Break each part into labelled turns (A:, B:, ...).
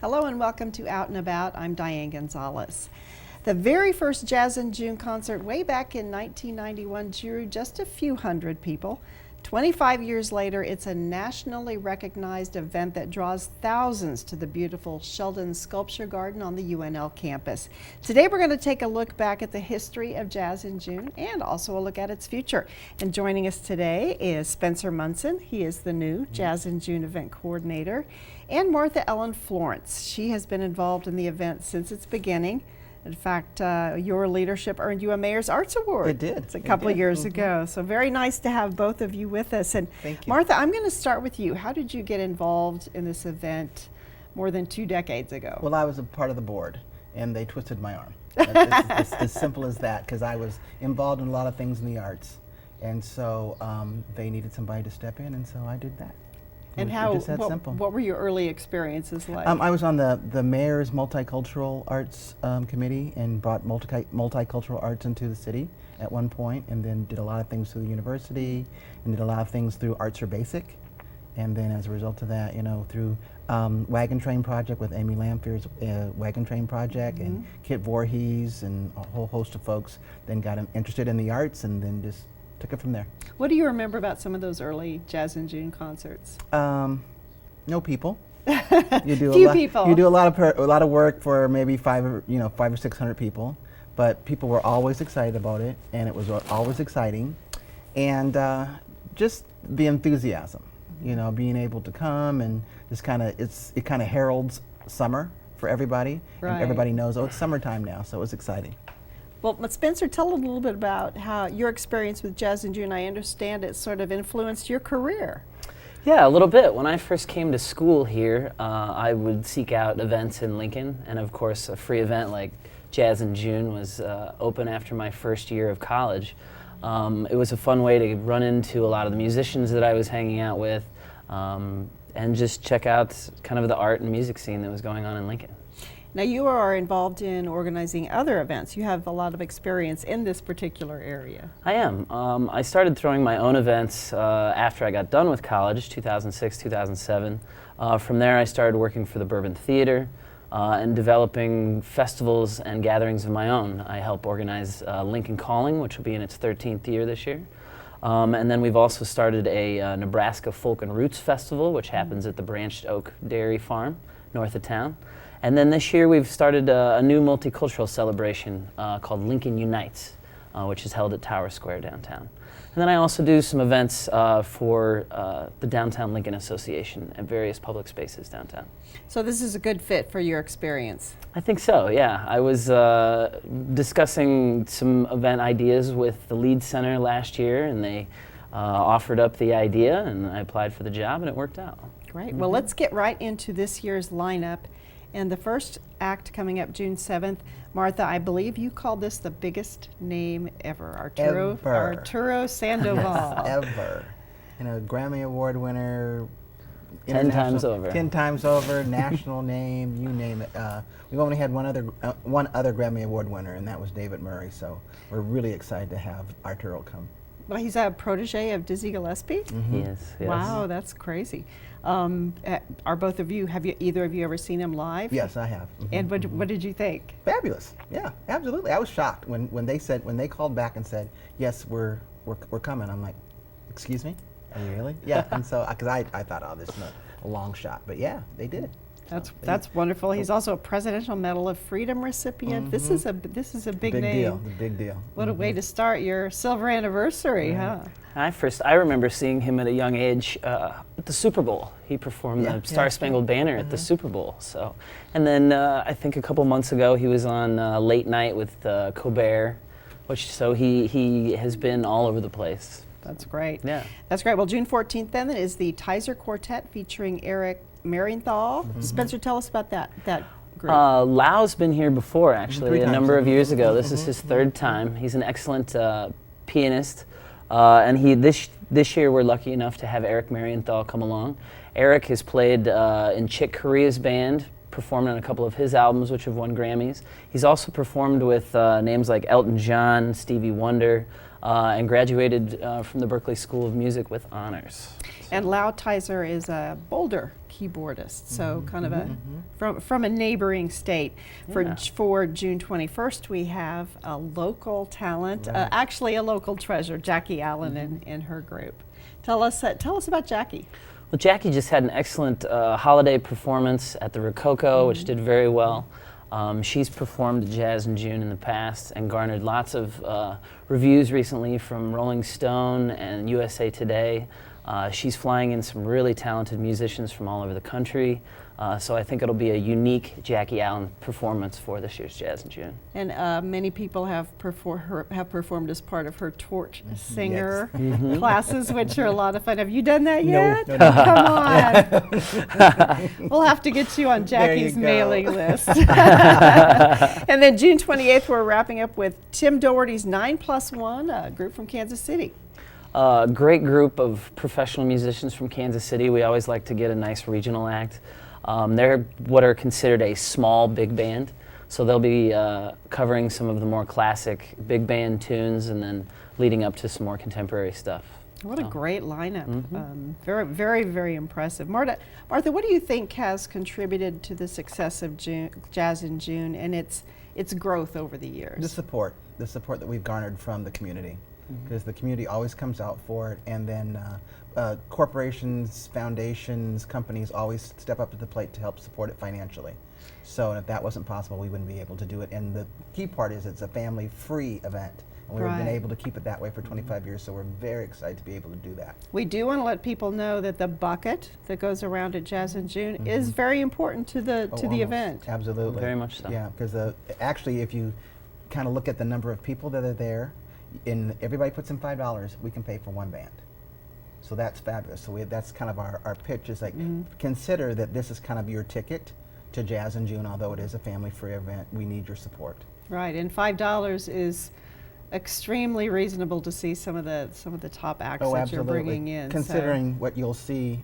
A: Hello and welcome to Out and About. I'm Diane Gonzalez. The very first Jazz in June concert way back in 1991 drew just a few hundred people. 25 years later, it's a nationally recognized event that draws thousands to the beautiful Sheldon Sculpture Garden on the UNL campus. Today we're going to take a look back at the history of Jazz in June and also a look at its future. And joining us today is Spencer Munson. He is the new Jazz in June event coordinator. And Martha Ellen Florence. She has been involved in the event since its beginning. In fact, your leadership earned you a Mayor's Arts Award.
B: It did.
A: It's a couple of years ago. So very nice to have both of you with us. And
B: Thank you.
A: Martha, I'm going to start with you. How did you get involved in this event more than 2 decades ago?
B: Well, I was a part of the board, and they twisted my arm. It's as simple as that, because I was involved in a lot of things in the arts. And so they needed somebody to step in, and so I did that.
A: And what were your early experiences like?
B: I was on the Mayor's Multicultural Arts Committee and brought multicultural arts into the city at one point, and then did a lot of things through the university and did a lot of things through Arts are Basic. And then as a result of that, through Wagon Train Project with Amy Lamphere's Wagon Train Project and Kit Voorhees and a whole host of folks, then got interested in the arts and then just took it from there.
A: What do you remember about some of those early Jazz in June concerts?
B: No people. You do
A: Few people.
B: You do a lot of work for maybe 500 or 600 people, but people were always excited about it, and it was always exciting, and just the enthusiasm. Being able to come and just it kind of heralds summer for everybody.
A: Right.
B: And everybody knows, it's summertime now, so it's exciting.
A: Well, Spencer, tell a little bit about how your experience with Jazz in June, I understand it sort of influenced your career.
C: Yeah, a little bit. When I first came to school here, I would seek out events in Lincoln, and of course a free event like Jazz in June was open after my first year of college. It was a fun way to run into a lot of the musicians that I was hanging out with, and just check out kind of the art and music scene that was going on in Lincoln.
A: Now you are involved in organizing other events. You have a lot of experience in this particular area.
C: I am. I started throwing my own events after I got done with college, 2006, 2007. From there I started working for the Bourbon Theater and developing festivals and gatherings of my own. I help organize Lincoln Calling, which will be in its 13th year this year. And then we've also started a Nebraska Folk and Roots Festival, which happens at the Branched Oak Dairy Farm north of town. And then this year we've started a new multicultural celebration called Lincoln Unites, which is held at Tower Square downtown. And then I also do some events for the Downtown Lincoln Association at various public spaces downtown.
A: So this is a good fit for your experience.
C: I think so, yeah. I was discussing some event ideas with the Leeds Center last year, and they offered up the idea, and I applied for the job, and it worked out.
A: Great. Well, let's get right into this year's lineup. And the first act coming up June 7th, Martha, I believe you called this the biggest name ever, Arturo Sandoval.
B: Ever. Grammy Award winner.
C: 10 times over.
B: 10 times over, national name, you name it. We've only had one other Grammy Award winner, and that was David Murray, so we're really excited to have Arturo come.
A: Well, he's a protege of Dizzy Gillespie?
C: Mm-hmm. Yes.
A: Wow, that's crazy. Are both of you, either of you ever seen him live?
B: Yes, I have.
A: And what did you think?
B: Fabulous. Yeah, absolutely. I was shocked when they called back and said, yes, we're coming. I'm like, excuse me? Are you really? Yeah, and so, because I thought, this is a long shot, but yeah, they did.
A: That's wonderful. He's also a Presidential Medal of Freedom recipient. This is a big name.
B: Big deal.
A: What a way to start your silver anniversary, huh?
C: I remember seeing him at a young age at the Super Bowl. He performed the Star Spangled Banner at the Super Bowl. So, and then I think a couple months ago he was on Late Night with Colbert, so he has been all over the place.
A: That's great.
C: Yeah.
A: That's great. Well, June 14th then is the Tizer Quartet featuring Eric Marienthal. Spencer, tell us about that group.
C: Lau's been here before, actually, a number of years ago. This is his third time. He's an excellent pianist, and this year we're lucky enough to have Eric Marienthal come along. Eric has played in Chick Corea's band, performed on a couple of his albums, which have won Grammys. He's also performed with names like Elton John, Stevie Wonder, and graduated from the Berklee School of Music with honors.
A: And Lau Tizer is a Boulder keyboardist. So kind of a from a neighboring state.
C: Yeah.
A: For June 21st, we have a local talent,
B: Right.
A: actually a local treasure, Jackie Allen and her group. Tell us about Jackie.
C: Well, Jackie just had an excellent holiday performance at the Rococo, which did very well. She's performed Jazz in June in the past and garnered lots of reviews recently from Rolling Stone and USA Today. She's flying in some really talented musicians from all over the country. So I think it'll be a unique Jackie Allen performance for this year's Jazz in June.
A: And many people have performed as part of her Torch Singer classes, which are a lot of fun. Have you done that yet?
B: No.
A: Come on. We'll have to get you on
B: There you
A: Jackie's
B: go.
A: mailing list. And then June 28th, we're wrapping up with Tim Doherty's 9+1, a group from Kansas City.
C: Great group of professional musicians from Kansas City. We always like to get a nice regional act. They're what are considered a small big band, so they'll be covering some of the more classic big band tunes and then leading up to some more contemporary stuff.
A: What a great lineup. Very, very, very impressive. Martha, what do you think has contributed to the success of Jazz in June and its growth over the years?
B: The support that we've garnered from the community, because the community always comes out for it, and then corporations, foundations, companies always step up to the plate to help support it financially. So if that wasn't possible, we wouldn't be able to do it. And the key part is it's a family-free event. And we've been
A: Right.
B: able to keep it that way for 25 years, so we're very excited to be able to do that.
A: We do want to let people know that the bucket that goes around at Jazz in June is very important to the
B: Oh,
A: to the
B: almost.
A: event.
B: Absolutely.
C: Very much so.
B: Yeah, because actually, if you kind of look at the number of people that are there, and everybody puts in $5, we can pay for one band. So that's fabulous. So that's kind of our pitch is like, consider that this is kind of your ticket to Jazz in June, although it is a family-free event. We need your support.
A: Right, and $5 is extremely reasonable to see some of the top acts that you're bringing in.
B: Considering what you'll see,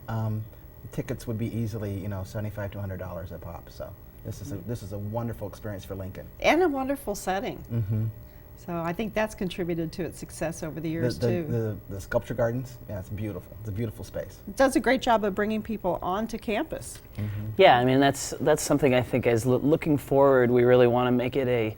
B: tickets would be easily, $75 to $100 a pop. So this is a wonderful experience for Lincoln.
A: And a wonderful setting.
B: Mm-hmm.
A: So I think that's contributed to its success over the years too.
B: The sculpture gardens, yeah, it's beautiful. It's a beautiful space.
A: It does a great job of bringing people onto campus.
C: Yeah, I mean that's something I think as looking forward, we really want to make it a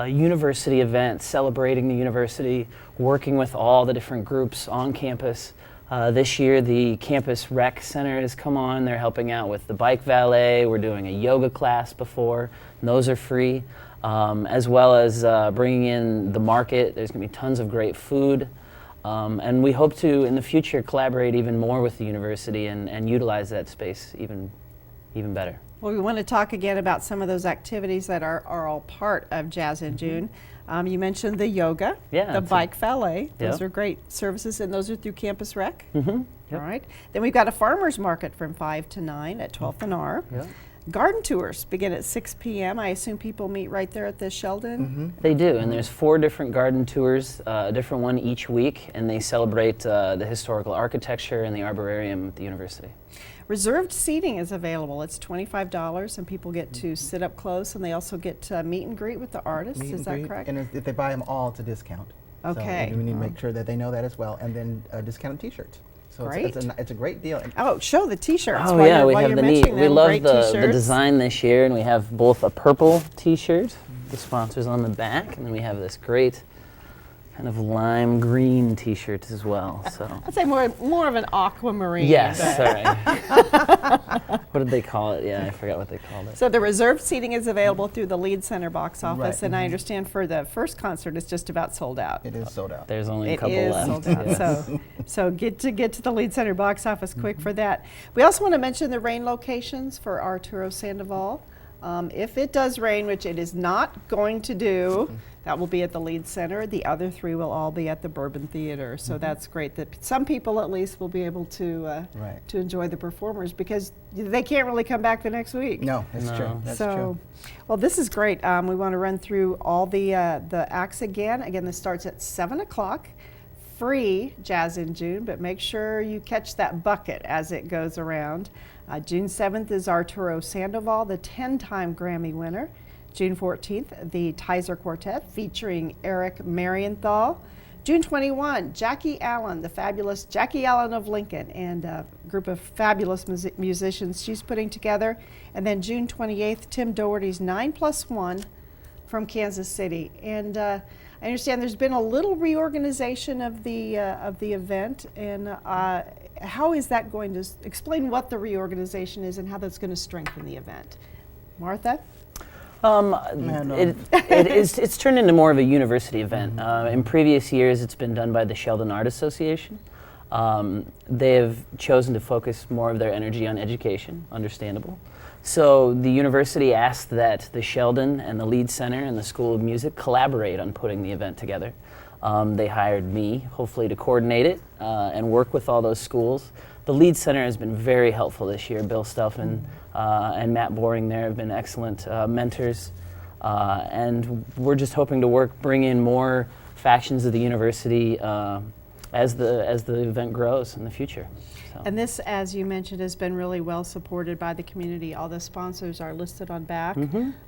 C: university event, celebrating the university, working with all the different groups on campus. This year, the Campus Rec Center has come on. They're helping out with the bike valet. We're doing a yoga class before, and those are free. As well as bringing in the market. There's going to be tons of great food. And we hope to, in the future, collaborate even more with the university and utilize that space even better.
A: Well, we want to talk again about some of those activities that are all part of Jazz in June. You mentioned the yoga,
C: Yeah,
A: the bike valet. Those
C: Yep.
A: are great services, and those are through Campus Rec.
C: Yep.
A: All right. Then we've got a farmer's market from 5 to 9 at 12th and R.
C: Yep.
A: Garden tours begin at 6 p.m. I assume people meet right there at the Sheldon.
C: They do, and there's 4 different garden tours, a different one each week, and they celebrate the historical architecture and the arboretum at the university.
A: Reserved seating is available. It's $25, and people get to sit up close, and they also get to meet and greet with the artists.
B: Meet
A: Is
B: and
A: that
B: greet,
A: correct?
B: And if they buy them all, it's a discount.
A: Okay.
B: So we need to make sure that they know that as well, and then discounted T-shirts. So it's a great deal.
A: Oh, show the T-shirts.
C: Oh
A: while
C: yeah,
A: you're,
C: we
A: while
C: have
A: you're
C: the neat.
A: mentioning
C: We
A: them.
C: love
A: Great
C: the
A: T-shirts.
C: design this year, and we have both a purple T-shirt, the sponsors on the back, and then we have this great kind of lime green T-shirt as well. So
A: I'd say more of an aquamarine.
C: yes,
A: but-
C: sorry. What did they call it? Yeah, I forgot what they called it.
A: So the reserved seating is available through the Lead Center box office,
B: Right.
A: and I understand for the first concert it's just about sold out.
B: It is sold out.
C: There's only a
A: It
C: couple
A: is
C: left.
A: sold out.
C: Yeah.
A: So get to the Lead Center box office quick for that. We also want to mention the rain locations for Arturo Sandoval. If it does rain, which it is not going to do, that will be at the Lead Center. The other 3 will all be at the Bourbon Theater. So that's great that some people at least will be able to
B: Right.
A: to enjoy the performers because they can't really come back the next week.
B: No, that's
C: No.
B: true. That's
A: So,
B: true.
A: well, this is great. We want to run through all the acts again. Again, this starts at 7 o'clock. Free Jazz in June, but make sure you catch that bucket as it goes around. June 7th is Arturo Sandoval, the 10-time Grammy winner. June 14th, the Tizer Quartet featuring Eric Marienthal. June 21, Jackie Allen, the fabulous Jackie Allen of Lincoln, and a group of fabulous musicians she's putting together. And then June 28th, Tim Doherty's 9+1 from Kansas City. And I understand there's been a little reorganization of the event. And how is that going to explain what the reorganization is and how that's going to strengthen the event? Martha?
C: It's turned into more of a university event. In previous years, it's been done by the Sheldon Art Association. They have chosen to focus more of their energy on education, understandable. So the university asked that the Sheldon and the Leeds Center and the School of Music collaborate on putting the event together. They hired me, hopefully, to coordinate it and work with all those schools. The Leeds Center has been very helpful this year. Bill Stelfin and Matt Boring there have been excellent mentors. And we're just hoping to bring in more factions of the university as the event grows in the future. So.
A: And this, as you mentioned, has been really well supported by the community. All the sponsors are listed on back,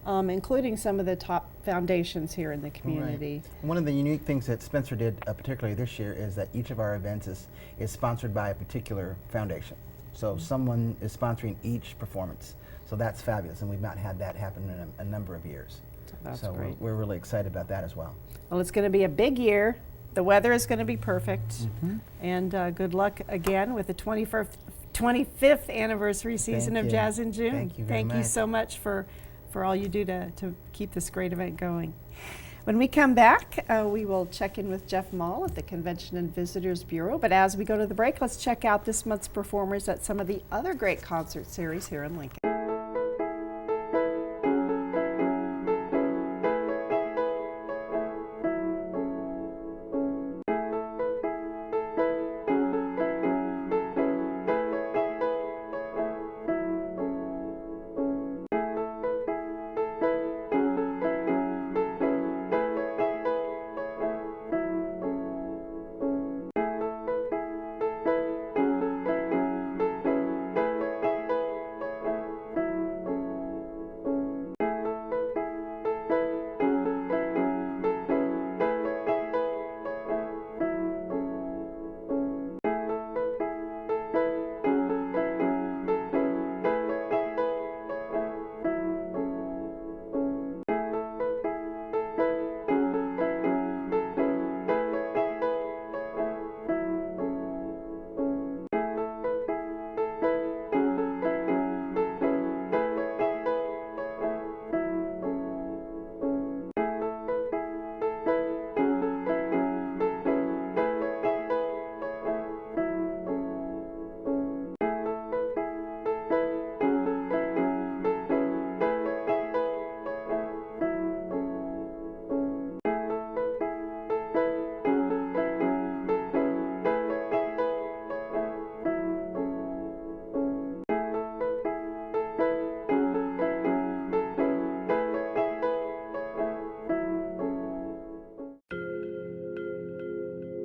A: including some of the top foundations here in the community.
B: Right. One of the unique things that Spencer did, particularly this year, is that each of our events is sponsored by a particular foundation. So someone is sponsoring each performance. So that's fabulous, and we've not had that happen in a number of years.
A: That's
B: so
A: great.
B: We're really excited about that as well.
A: Well, it's going to be a big year. The weather is going to be perfect. And good luck again with the 25th anniversary season of Jazz in June.
B: Thank you very much.
A: Thank you so much for all you do to keep this great event going. When we come back, we will check in with Jeff Mall at the Convention and Visitors Bureau. But as we go to the break, let's check out this month's performers at some of the other great concert series here in Lincoln.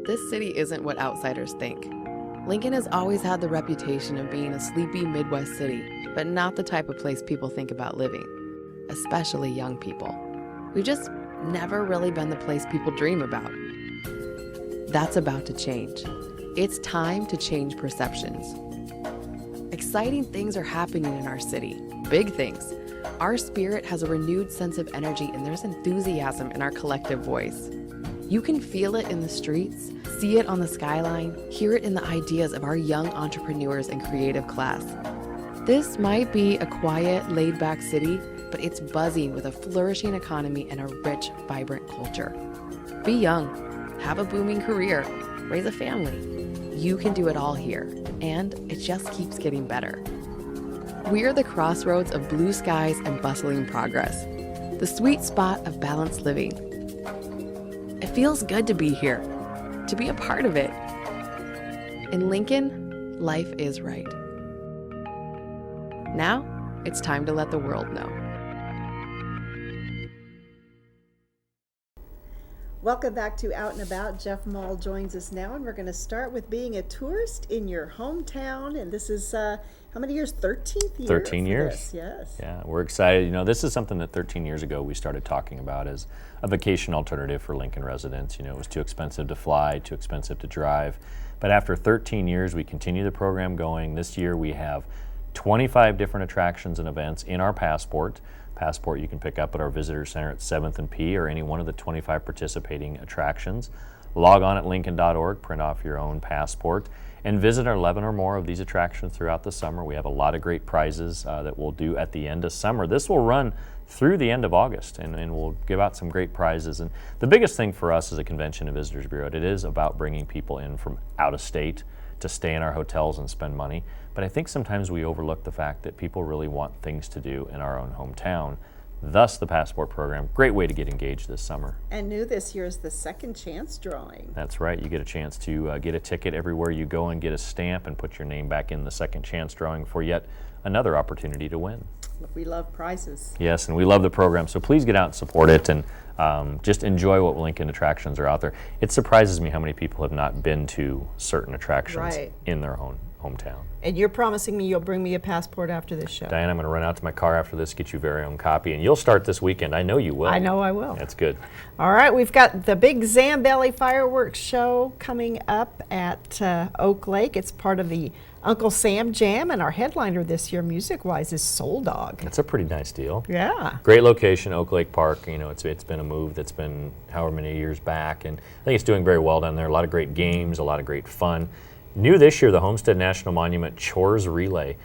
D: This city isn't what outsiders think. Lincoln has always had the reputation of being a sleepy Midwest city, but not the type of place people think about living, especially young people. We've just never really been the place people dream about. That's about to change. It's time to change perceptions. Exciting things are happening in our city, big things. Our spirit has a renewed sense of energy, and there's enthusiasm in our collective voice. You can feel it in the streets, see it on the skyline, hear it in the ideas of our young entrepreneurs and creative class. This might be a quiet, laid-back city, but it's buzzing with a flourishing economy and a rich, vibrant culture. Be young, have a booming career, raise a family. You can do it all here, and it just keeps getting better. We're the crossroads of blue skies and bustling progress, the sweet spot of balanced living. It feels good to be here, to be a part of it. In Lincoln, life is right. Now, it's time to let the world know.
A: Welcome back to Out and About. Jeff Maul joins us now, and we're going to start with being a tourist in your hometown. And this is, how many years? 13th year?
E: 13
A: for
E: years.
A: this, yes.
E: Yeah, we're excited. You know, this is something that 13 years ago we started talking about as a vacation alternative for Lincoln residents. You know, it was too expensive to fly, too expensive to drive. But after 13 years, we continue the program going. This year we have 25 different attractions and events in our Passport. Passport you can pick up at our visitor center at 7th and P or any one of the 25 participating attractions. Log on at lincoln.org, print off your own Passport, and visit our 11 or more of these attractions throughout the summer. We have a lot of great prizes that we'll do at the end of summer. This will run through the end of August, and we'll give out some great prizes. And the biggest thing for us as a Convention and Visitors Bureau, it is about bringing people in from out of state to stay in our hotels and spend money. But I think sometimes we overlook the fact that people really want things to do in our own hometown. Thus the Passport program, great way to get engaged this summer.
A: And new this year is the second chance drawing.
E: That's right, you get a chance to get a ticket everywhere you go and get a stamp and put your name back in the second chance drawing for yet another opportunity to win.
A: We love prizes.
E: Yes, and we love the program, so please get out and support it and just enjoy what Lincoln attractions are out there. It surprises me how many people have not been to certain attractions
A: Right.
E: in their own hometown.
F: And you're promising me you'll bring me a passport after this show.
E: Diane, I'm going to run out to my car after this, get your very own copy, and you'll start this weekend. I know you will.
F: I know I will.
E: That's good.
F: All right, we've got the big Zambelli fireworks show coming up at Oak Lake. It's part of the Uncle Sam Jam, and our headliner this year, music-wise, is Soul Dog.
E: That's a pretty nice deal.
F: Yeah.
E: Great location, Oak Lake Park. You know, it's been a move that's been however many years back, and I think it's doing very well down there. A lot of great games, a lot of great fun. New this year, the Homestead National Monument Chores Relay.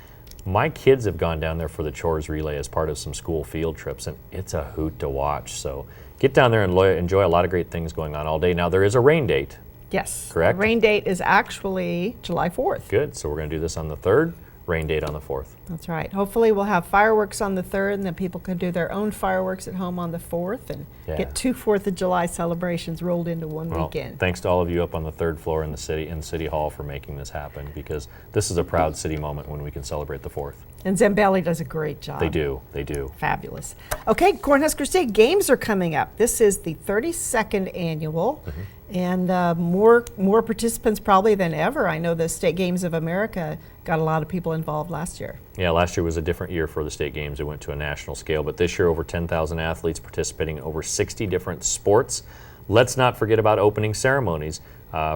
E: My kids have gone down there for the Chores Relay as part of some school field trips, and it's a hoot to watch. So get down there and enjoy a lot of great things going on all day. Now, there is a rain date.
F: Yes.
E: Correct?
F: The rain date is actually July 4th.
E: Good. So we're going to do this on the 3rd, rain date on the 4th.
F: That's right. Hopefully we'll have fireworks on the 3rd, and then people can do their own fireworks at home on the 4th and
E: Yeah.
F: get 2 4th of July celebrations rolled into one
E: Well,
F: weekend.
E: thanks to all of you up on the 3rd floor in City Hall for making this happen, because this is a proud city moment when we can celebrate the 4th.
F: And Zambelli does a great job.
E: They do. They do.
F: Fabulous. Okay, Cornhusker State Games are coming up. This is the 32nd annual, and more participants probably than ever. I know the State Games of America got a lot of people involved last year.
E: Yeah, last year was a different year for the state games. It went to a national scale, but this year over 10,000 athletes participating in over 60 different sports. Let's not forget about opening ceremonies.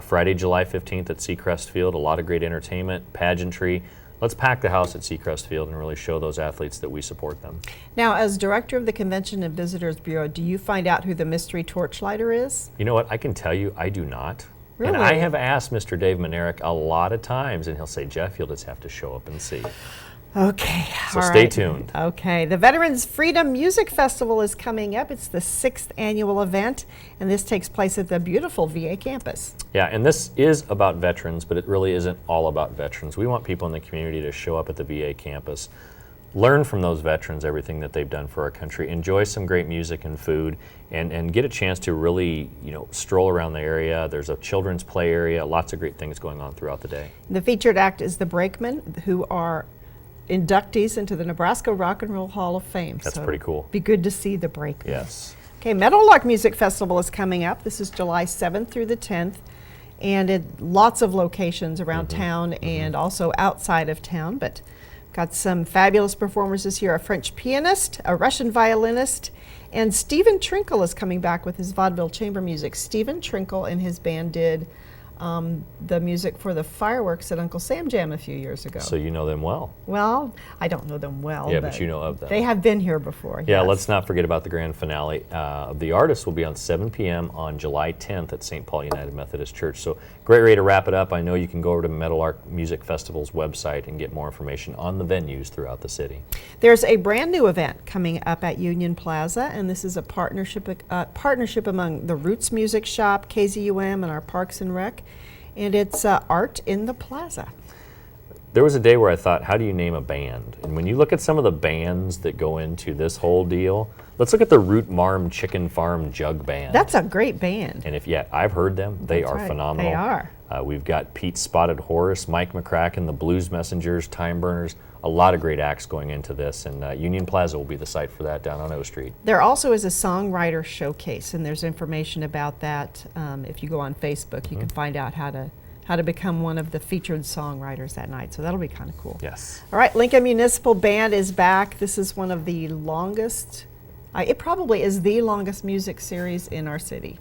E: Friday, July 15th at Seacrest Field, a lot of great entertainment, pageantry. Let's pack the house at Seacrest Field and really show those athletes that we support them.
F: Now, as director of the Convention and Visitors Bureau, do you find out who the mystery torchlighter is?
E: You know what? I can tell you, I do not.
F: Really?
E: And I have asked Mr. Dave Manerick a lot of times, and he'll say, Jeff, you'll just have to show up and see.
F: Okay.
E: So
F: all
E: stay
F: right.
E: tuned.
F: Okay. The Veterans Freedom Music Festival is coming up. It's the 6th annual event, and this takes place at the beautiful VA campus.
E: Yeah, and this is about veterans, but it really isn't all about veterans. We want people in the community to show up at the VA campus, learn from those veterans everything that they've done for our country, enjoy some great music and food, and get a chance to really, stroll around the area. There's a children's play area, lots of great things going on throughout the day.
F: The featured act is the Brakemen, who are inductees into the Nebraska Rock and Roll Hall of Fame.
E: That's
F: So
E: pretty cool.
F: Be good to see the Brakemen.
E: Yes.
F: Okay, Meadowlark Music Festival is coming up. This is July 7th through the 10th, and at lots of locations around town and also outside of town. But got some fabulous performers this year: a French pianist, a Russian violinist, and Stephen Trinkle is coming back with his vaudeville chamber music. Stephen Trinkle and his band did the music for the fireworks at Uncle Sam Jam a few years ago.
E: So you know them well.
F: Well, I don't know them well.
E: Yeah, but you know of them.
F: They have been here before.
E: Yeah,
F: yes.
E: let's not forget about the grand finale. The Artist will be on 7 p.m. on July 10th at St. Paul United Methodist Church. So great way to wrap it up. I know you can go over to Meadowlark Music Festival's website and get more information on the venues throughout the city.
F: There's a brand new event coming up at Union Plaza, and this is a partnership among the Roots Music Shop, KZUM, and our Parks and Rec, and it's Art in the Plaza.
E: there was a day where I thought, how do you name a band? And when you look at some of the bands that go into this whole deal, let's look at the Root Marm Chicken Farm Jug Band.
F: That's a great band.
E: And if I've heard them. They
F: That's
E: are
F: right.
E: phenomenal.
F: They are.
E: We've got Pete Spotted Horse, Mike McCracken, the Blues Messengers, Time Burners. A lot of great acts going into this, and Union Plaza will be the site for that down on O Street.
F: There also is a songwriter showcase, and there's information about that. If you go on Facebook, you can find out how to become one of the featured songwriters that night. So that'll be kind of cool.
E: Yes.
F: All right, Lincoln Municipal Band is back. This is one of the longest, it probably is the longest music series in our city.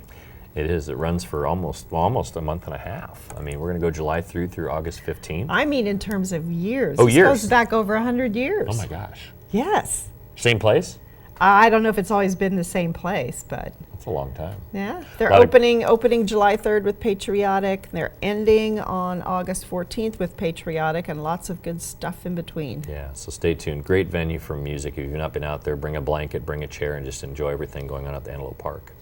E: It is. It runs for almost a month and a half. I mean, we're going to go July through August 15th.
F: I mean in terms of years.
E: Oh,
F: This
E: years.
F: goes back over 100 years.
E: Oh my gosh.
F: Yes.
E: Same place?
F: I don't know if it's always been the same place, but
E: That's a long time.
F: yeah. They're
E: Lot of-
F: opening July 3rd with Patriotic. They're ending on August 14th with Patriotic, and lots of good stuff in between.
E: Yeah, so stay tuned. Great venue for music. If you've not been out there, bring a blanket, bring a chair, and just enjoy everything going on at the Antelope Park.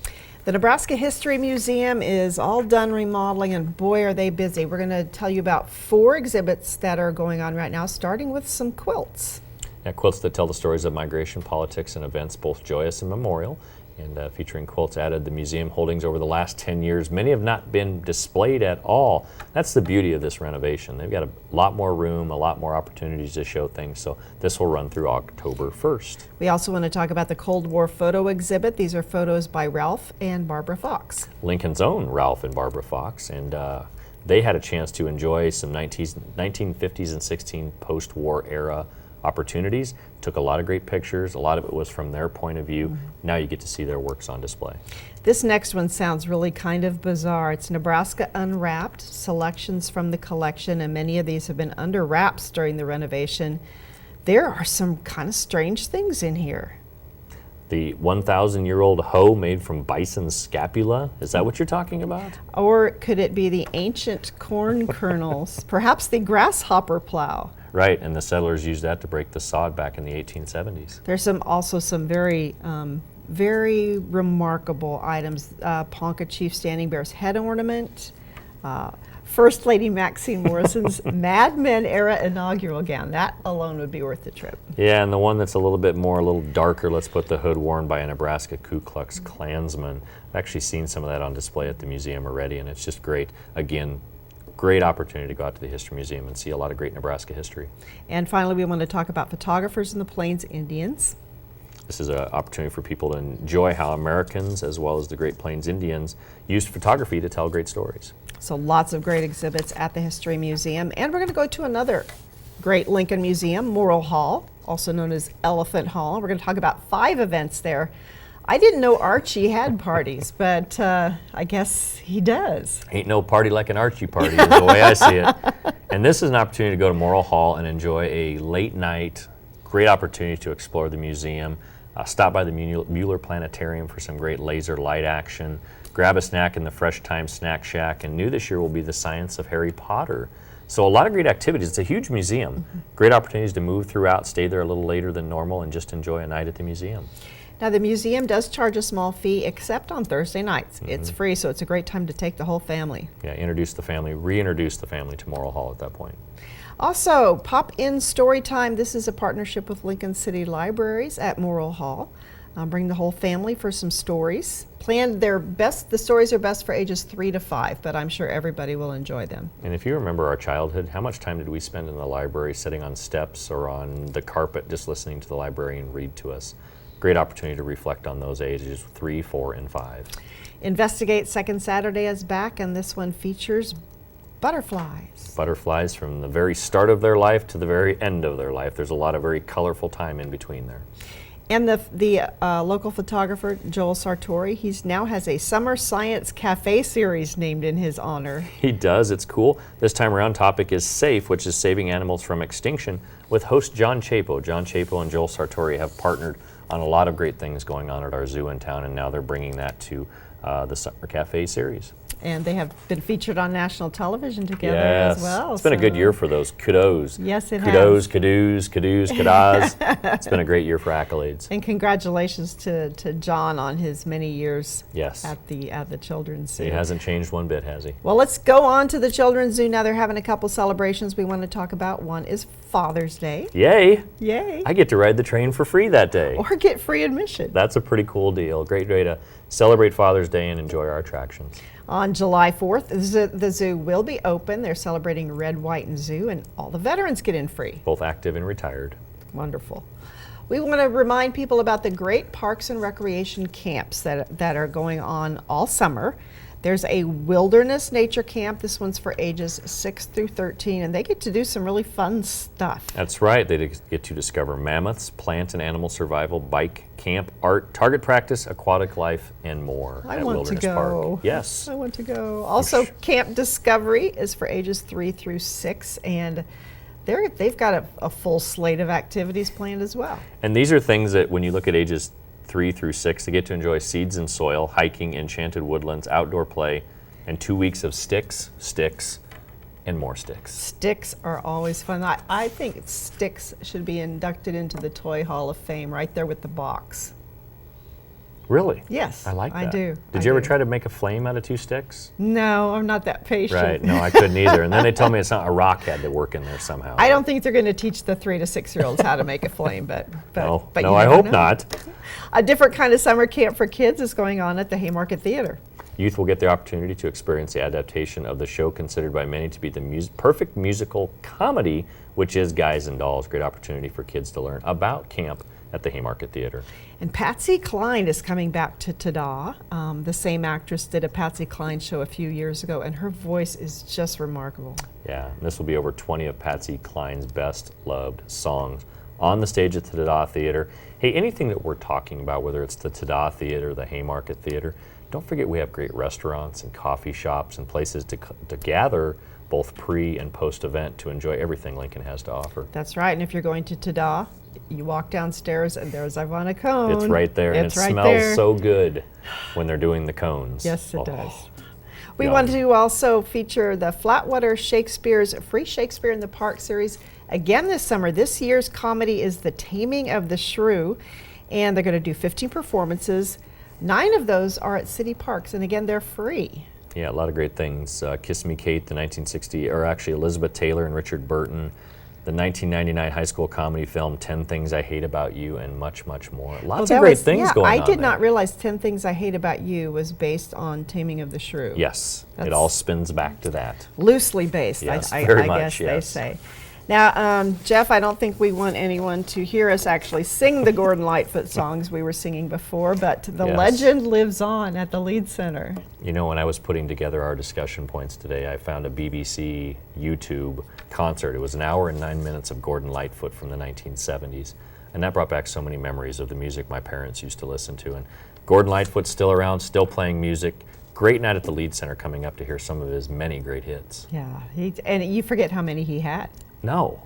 F: The Nebraska History Museum is all done remodeling, and boy, are they busy. We're going to tell you about 4 exhibits that are going on right now, starting with some quilts.
E: Yeah, quilts that tell the stories of migration, politics, and events, both joyous and memorial. And featuring quilts added the museum holdings over the last 10 years. Many have not been displayed at all. That's the beauty of this renovation. They've got a lot more room, a lot more opportunities to show things. So this will run through October 1st.
F: We also want to talk about the Cold War photo exhibit. These are photos by Ralph and Barbara Fox.
E: Lincoln's own Ralph and Barbara Fox, and they had a chance to enjoy some 1950s and 16 post-war era opportunities. Took a lot of great pictures. A lot of it was from their point of view. Now you get to see their works on display.
F: This next one sounds really kind of bizarre. It's Nebraska Unwrapped, selections from the collection, and many of these have been under wraps during the renovation. There are some kind of strange things in here.
E: The 1,000-year-old hoe made from bison's scapula. Is that what you're talking about?
F: Or could it be the ancient corn kernels? Perhaps the grasshopper plow.
E: Right, and the settlers used that to break the sod back in the 1870s.
F: There's also some very remarkable items. Ponca Chief Standing Bear's head ornament. First Lady Maxine Morrison's Mad Men era inaugural gown. That alone would be worth the trip.
E: Yeah, and the one that's a little darker, let's put the hood, worn by a Nebraska Ku Klux Klansman. I've actually seen some of that on display at the museum already, and it's just great. Again, great opportunity to go out to the History Museum and see a lot of great Nebraska history.
F: And finally, we want to talk about photographers in the Plains Indians.
E: This is an opportunity for people to enjoy how Americans, as well as the Great Plains Indians, used photography to tell great stories.
F: So lots of great exhibits at the History Museum. And we're going to go to another great Lincoln museum, Morrill Hall, also known as Elephant Hall. We're going to talk about 5 events there. I didn't know Archie had parties, but I guess he does.
E: Ain't no party like an Archie party, is the way I see it. And this is an opportunity to go to Morrill Hall and enjoy a late night, great opportunity to explore the museum. Stop by the Mueller Planetarium for some great laser light action. Grab a snack in the Fresh Time Snack Shack. And new this year will be the Science of Harry Potter. So a lot of great activities. It's a huge museum. Great opportunities to move throughout, stay there a little later than normal, and just enjoy a night at the museum.
F: Now, the museum does charge a small fee, except on Thursday nights. It's free, so it's a great time to take the whole family.
E: Yeah, reintroduce the family to Morrill Hall at that point.
F: Also, Pop-In Storytime. This is a partnership with Lincoln City Libraries at Morrill Hall. Bring the whole family for some stories. The stories are best for ages 3 to 5, but I'm sure everybody will enjoy them.
E: And if you remember our childhood, how much time did we spend in the library sitting on steps or on the carpet just listening to the librarian read to us? Great opportunity to reflect on those ages 3, 4, and 5.
F: Investigate Second Saturday is back, and this one features butterflies.
E: Butterflies from the very start of their life to the very end of their life. There's a lot of very colorful time in between there.
F: And the local photographer, Joel Sartori, he now has a Summer Science Cafe series named in his honor.
E: He does. It's cool. This time around, topic is SAFE, which is saving animals from extinction, with host John Chapo. John Chapo and Joel Sartori have partnered on a lot of great things going on at our zoo in town, and now they're bringing that to the Summer Cafe series.
F: and they have been featured on national television together as well.
E: It's been a good
F: so-
E: year for those kudos.
F: Yes, it
E: kudos,
F: has.
E: Kudos, kadas. It's been a great year for accolades.
F: And congratulations to John on his many years
E: Yes.
F: at the Children's Zoo.
E: He hasn't changed one bit, has he?
F: Well, let's go on to the Children's Zoo now. They're having a couple celebrations we want to talk about. One is Father's Day.
E: Yay!
F: Yay.
E: I get to ride the train for free that day.
F: Or get free admission.
E: That's a pretty cool deal. Great way to celebrate Father's Day and enjoy our attractions.
F: On July 4th, the zoo will be open. They're celebrating Red, White, and Zoo, and all the veterans get in free.
E: Both active and retired.
F: Wonderful. We want to remind people about the great parks and recreation camps that are going on all summer. There's a wilderness nature camp. This one's for ages 6 through 13, and they get to do some really fun stuff.
E: That's right. They get to discover mammoths, plant and animal survival, bike, camp, art, target practice, aquatic life, and more
F: I
E: at
F: want
E: Wilderness
F: to go.
E: Park. Yes.
F: I want to go. Also, Camp Discovery is for ages 3 through 6, and they've got a full slate of activities planned as well.
E: And these are things that when you look at ages 3 through 6, they get to enjoy seeds and soil, hiking, enchanted woodlands, outdoor play, and 2 weeks of sticks, and more sticks.
F: Sticks are always fun. I think Sticks should be inducted into the Toy Hall of Fame right there with the box.
E: Really?
F: Yes,
E: I like that.
F: I do.
E: Did you ever try to make a flame out of 2 sticks?
F: No, I'm not that patient.
E: Right. No, I couldn't either. And then they told me it's not a rock had to work in there somehow.
F: I don't think they're going to teach the 3 to 6-year-olds how to make a flame, but
E: No,
F: but
E: no,
F: you
E: I
F: never
E: hope
F: know.
E: not.
F: A different kind of summer camp for kids is going on at the Haymarket Theater.
E: Youth will get the opportunity to experience the adaptation of the show considered by many to be the perfect musical comedy, which is Guys and Dolls. Great opportunity for kids to learn about camp at the Haymarket Theater.
F: And Patsy Cline is coming back to Ta-Da. The same actress did a Patsy Cline show a few years ago, and her voice is just remarkable.
E: Yeah, and this will be over 20 of Patsy Cline's best loved songs on the stage at the Ta-Da Theater. Hey, anything that we're talking about, whether it's the Ta-Da Theater, the Haymarket Theater, don't forget we have great restaurants and coffee shops and places to gather both pre and post event to enjoy everything Lincoln has to offer.
F: That's right, and if you're going to Ta-Da, you walk downstairs and there's Ivana Cone.
E: It's right there, and it
F: It's right
E: smells
F: there.
E: so good when they're doing the cones.
F: Yes, it
E: Oh,
F: does. We
E: yum.
F: want to also feature the Flatwater Shakespeare's Free Shakespeare in the Park series again this summer. This year's comedy is The Taming of the Shrew, and they're going to do 15 performances. 9 of those are at city parks, and again, they're free.
E: Yeah, a lot of great things. Kiss Me Kate, the 1960, or actually Elizabeth Taylor and Richard Burton, the 1999 high school comedy film 10 Things I Hate About You, and much, much more. Lots of great things going on
F: I did
E: there.
F: not realize 10 Things I Hate About You was based on Taming of the Shrew.
E: Yes, it
F: That's-
E: all spins back to that.
F: Loosely based,
E: Yes,
F: I
E: very
F: guess
E: much,
F: they
E: yes.
F: say. Now, Jeff, I don't think we want anyone to hear us actually sing the Gordon Lightfoot songs we were singing before, but the
E: Yes.
F: legend lives on at the Lead Center.
E: You know, when I was putting together our discussion points today, I found a BBC YouTube concert. It was 1 hour and 9 minutes of Gordon Lightfoot from the 1970s. And that brought back so many memories of the music my parents used to listen to. And Gordon Lightfoot's still around, still playing music. Great night at the Lead Center coming up to hear some of his many great hits.
F: Yeah, and you forget how many he had.
E: No,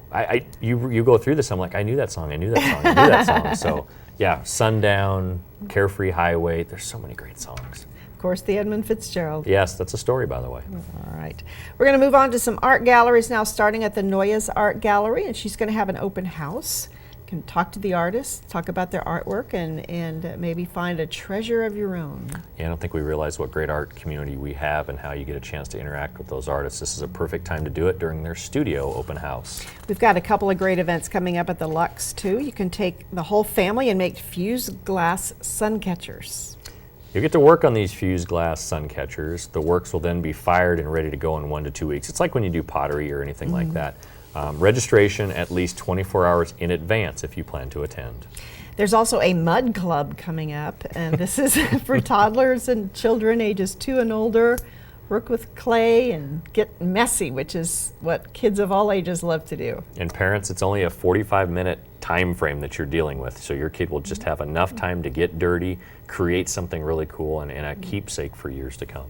E: you go through this, I'm like, I knew that song, I knew that song, I knew that song. So, yeah, Sundown, Carefree Highway, there's so many great songs.
F: Of course, the Edmund Fitzgerald.
E: Yes, that's a story, by the way.
F: All right. We're going to move on to some art galleries now, starting at the Noyes Art Gallery, and she's going to have an open house. You can talk to the artists, talk about their artwork, and maybe find a treasure of your own.
E: Yeah, I don't think we realize what great art community we have and how you get a chance to interact with those artists. This is a perfect time to do it during their studio open house.
F: We've got a couple of great events coming up at the Lux, too. You can take the whole family and make fused glass sun catchers.
E: You get to work on these fused glass sun catchers. The works will then be fired and ready to go in 1 to 2 weeks. It's like when you do pottery or anything like that. Registration at least 24 hours in advance if you plan to attend.
F: There's also a mud club coming up, and this is for toddlers and children ages 2 and older. Work with clay and get messy, which is what kids of all ages love to do.
E: And parents, it's only a 45-minute time frame that you're dealing with, so your kid will just have enough time to get dirty, create something really cool, and a keepsake for years to come.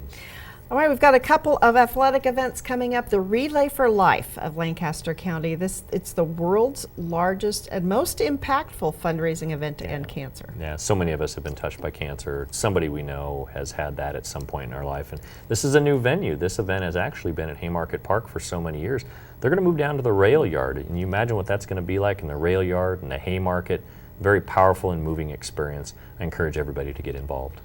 F: All right, we've got a couple of athletic events coming up. The Relay for Life of Lancaster County. It's the world's largest and most impactful fundraising event to end cancer.
E: Yeah, so many of us have been touched by cancer. Somebody we know has had that at some point in our life. And this is a new venue. This event has actually been at Haymarket Park for so many years. They're going to move down to the rail yard. And you imagine what that's going to be like in the rail yard and the Haymarket. Very powerful and moving experience. I encourage everybody to get involved.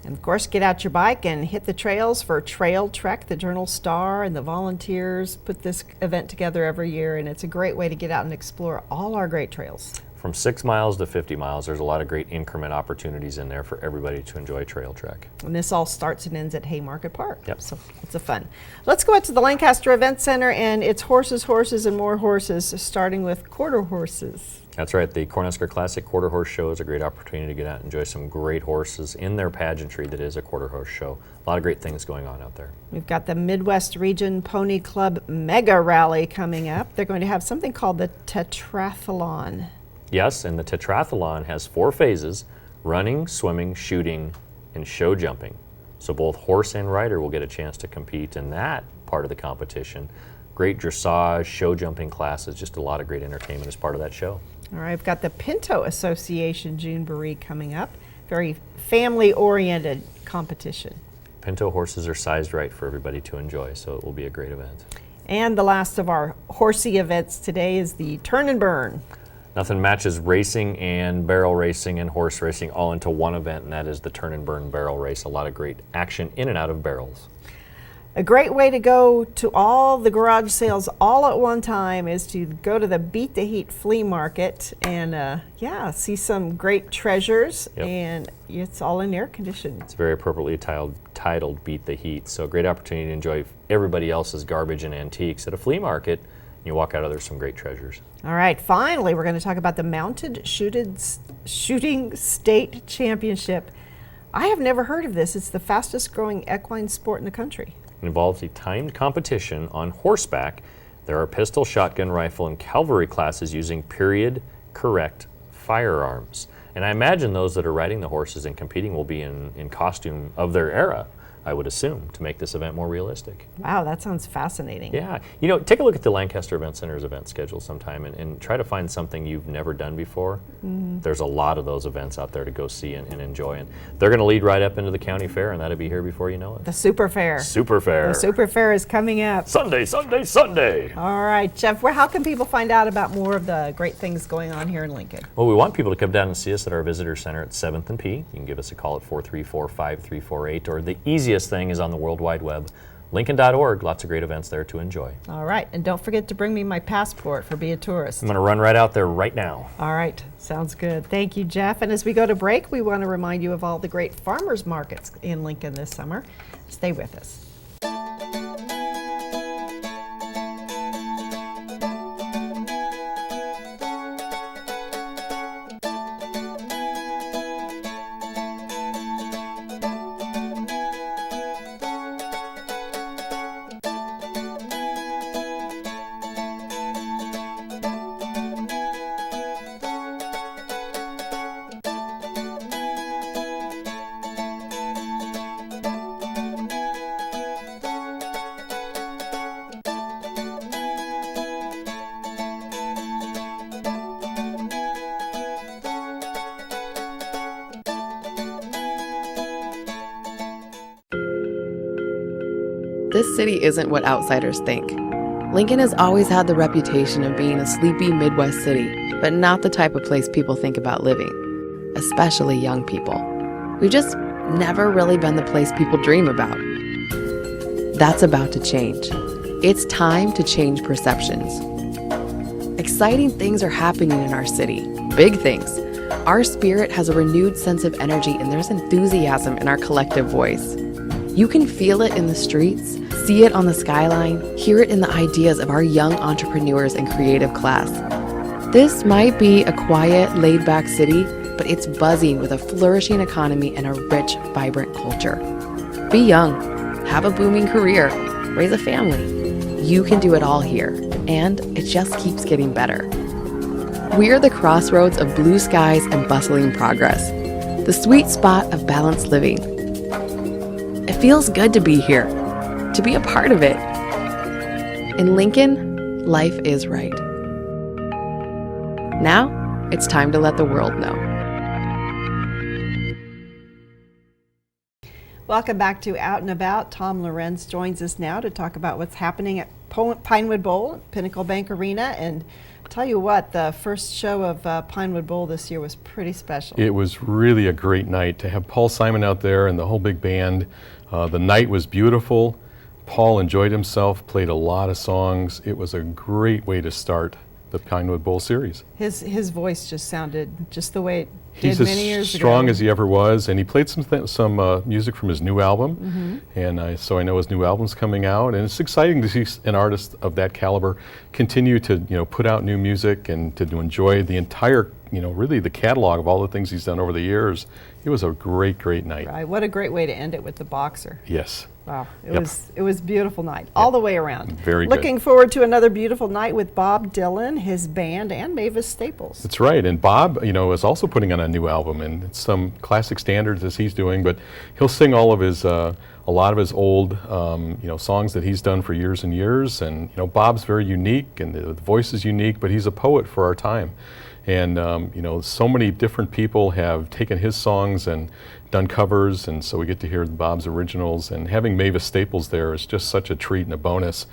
F: And of course, get out your bike and hit the trails for Trail Trek. The Journal Star and the volunteers put this event together every year, and it's a great way to get out and explore all our great trails.
E: From 6 miles to 50 miles, there's a lot of great increment opportunities in there for everybody to enjoy Trail Trek.
F: And this all starts and ends at Haymarket Park.
E: Yep.
F: So it's a fun. Let's go out to the Lancaster Event Center, and it's horses, horses, and more horses, starting with quarter horses.
E: That's right. The Cornhusker Classic Quarter Horse Show is a great opportunity to get out and enjoy some great horses in their pageantry that is a quarter horse show. A lot of great things going on out there.
F: We've got the Midwest Region Pony Club Mega Rally coming up. They're going to have something called the Tetrathlon.
E: Yes, and the Tetrathlon has 4 phases: running, swimming, shooting, and show jumping. So both horse and rider will get a chance to compete in that part of the competition. Great dressage, show jumping classes, just a lot of great entertainment as part of that show.
F: All right, I've got the Pinto Association Juneberry coming up. Very family-oriented competition.
E: Pinto horses are sized right for everybody to enjoy, so it will be a great event.
F: And the last of our horsey events today is the Turn and Burn.
E: Nothing matches racing and barrel racing and horse racing all into one event, and that is the Turn and Burn Barrel Race. A lot of great action in and out of barrels.
F: A great way to go to all the garage sales all at one time is to go to the Beat the Heat flea market and see some great treasures.
E: Yep.
F: And it's all in air conditioned.
E: It's very appropriately titled Beat the Heat. So a great opportunity to enjoy everybody else's garbage and antiques at a flea market. You walk out of there some great treasures.
F: All right, finally, we're going to talk about the Mounted Shooting State Championship. I have never heard of this. It's the fastest growing equine sport in the country.
E: It involves a timed competition on horseback. There are pistol, shotgun, rifle, and cavalry classes using period-correct firearms. And I imagine those that are riding the horses and competing will be in costume of their era, I would assume, to make this event more realistic.
F: Wow, that sounds fascinating.
E: Yeah. You know, take a look at the Lancaster Event Center's event schedule sometime and try to find something you've never done before. Mm-hmm. There's a lot of those events out there to go see and enjoy. And they're going to lead right up into the county fair, and that'll be here before you know it.
F: The Super Fair.
E: Super Fair.
F: The Super Fair is coming up.
E: Sunday, Sunday, Sunday.
F: All right, Jeff, how can people find out about more of the great things going on here in Lincoln?
E: Well, we want people to come down and see us at our visitor center at 7th and P. You can give us a call at 434-5348, or the easiest thing is on the World Wide Web, Lincoln.org. Lots of great events there to enjoy.
F: All right, and don't forget to bring me my passport for Be a Tourist.
E: I'm going to run right out there right now.
F: All right, sounds good. Thank you, Jeff. And as we go to break, we want to remind you of all the great farmers markets in Lincoln this summer. Stay with us.
D: This city isn't what outsiders think. Lincoln has always had the reputation of being a sleepy Midwest city, but not the type of place people think about living, especially young people. We've just never really been the place people dream about. That's about to change. It's time to change perceptions. Exciting things are happening in our city, big things. Our spirit has a renewed sense of energy, and there's enthusiasm in our collective voice. You can feel it in the streets, see it on the skyline, hear it in the ideas of our young entrepreneurs and creative class. This might be a quiet, laid-back city, but it's buzzing with a flourishing economy and a rich, vibrant culture. Be young, have a booming career, raise a family. You can do it all here, and it just keeps getting better. We're the crossroads of blue skies and bustling progress, the sweet spot of balanced living. It feels good to be here, to be a part of it. In Lincoln, life is right. Now, it's time to let the world know.
A: Welcome back to Out and About. Tom Lorenz joins us now to talk about what's happening at Pinewood Bowl at Pinnacle Bank Arena. And tell you what, the first show of Pinewood Bowl this year was pretty special.
G: It was really a great night to have Paul Simon out there and the whole big band. The night was beautiful. Paul enjoyed himself, played a lot of songs. It was a great way to start the Pinewood Bowl series.
A: His voice just sounded just the way it
G: He's
A: did
G: as
A: many years ago.
G: strong as he ever was, and he played some music from his new album, and so I know his new album's coming out, and it's exciting to see an artist of that caliber continue to put out new music and to enjoy the entire really the catalog of all the things he's done over the years. It was a great night.
A: Right. What a great way to end it with the boxer.
G: Yes.
A: Wow, it
G: Yep.
A: was a beautiful night all the way around.
G: Very good.
A: Looking forward to another beautiful night with Bob Dylan, his band, and Mavis Staples.
G: That's right, and Bob, is also putting on a new album, and it's some classic standards as he's doing, but he'll sing all of his, a lot of his old, songs that he's done for years and years, and Bob's very unique, and the voice is unique, but he's a poet for our time, and so many different people have taken his songs and done covers, and so we get to hear Bob's originals, and having Mavis Staples there is just such a treat and a bonus.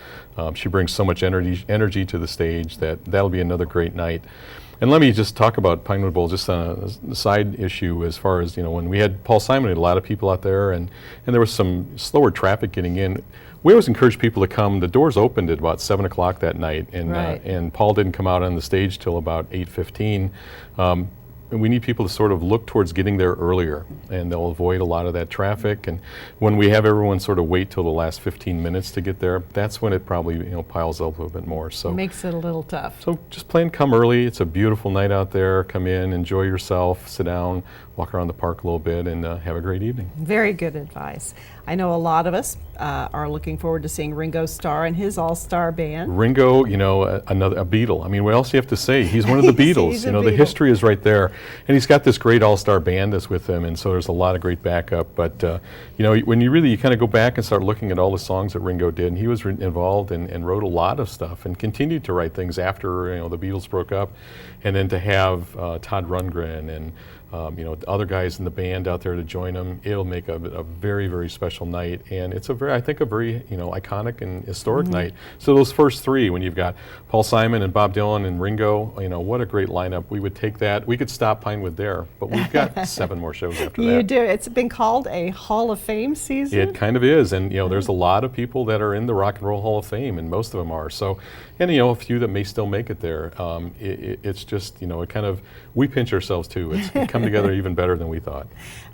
G: She brings so much energy to the stage that'll be another great night. And let me just talk about Pinewood Bowl, just on a side issue as far as, when we had Paul Simon, we had a lot of people out there, and there was some slower traffic getting in. We always encourage people to come. The doors opened at about 7 o'clock that night, and
A: Right.
G: and Paul didn't come out on the stage till about 8:15. And we need people to sort of look towards getting there earlier, and they'll avoid a lot of that traffic. And when we have everyone sort of wait till the last 15 minutes to get there, that's when it probably piles up a little bit more. So
A: Makes it a little tough.
G: so just plan, come early. It's a beautiful night out there. Come in, enjoy yourself, sit down, walk around the park a little bit, and have a great evening.
A: Very good advice. I know a lot of us are looking forward to seeing Ringo Starr and his all-star band.
G: Ringo, another a Beatle. I mean, what else do you have to say? He's one of the Beatles.
A: He's a
G: The
A: Beatle.
G: history is right there, and he's got this great all-star band that's with him, and so there's a lot of great backup. But when you kind of go back and start looking at all the songs that Ringo did, and he was involved and wrote a lot of stuff, and continued to write things after the Beatles broke up, and then to have Todd Rundgren and other guys in the band out there to join him, it'll make a very, very special night. And it's a very iconic and historic night. So those first three, when you've got Paul Simon and Bob Dylan and Ringo, what a great lineup. We would take that. We could stop Pinewood there, but we've got 7 more shows after that.
A: You do. It's been called a Hall of Fame season.
G: It kind of is, and there's a lot of people that are in the Rock and Roll Hall of Fame, and most of them are. So, and a few that may still make it there. It's just it kind of, we pinch ourselves too. It's come together even better than we thought.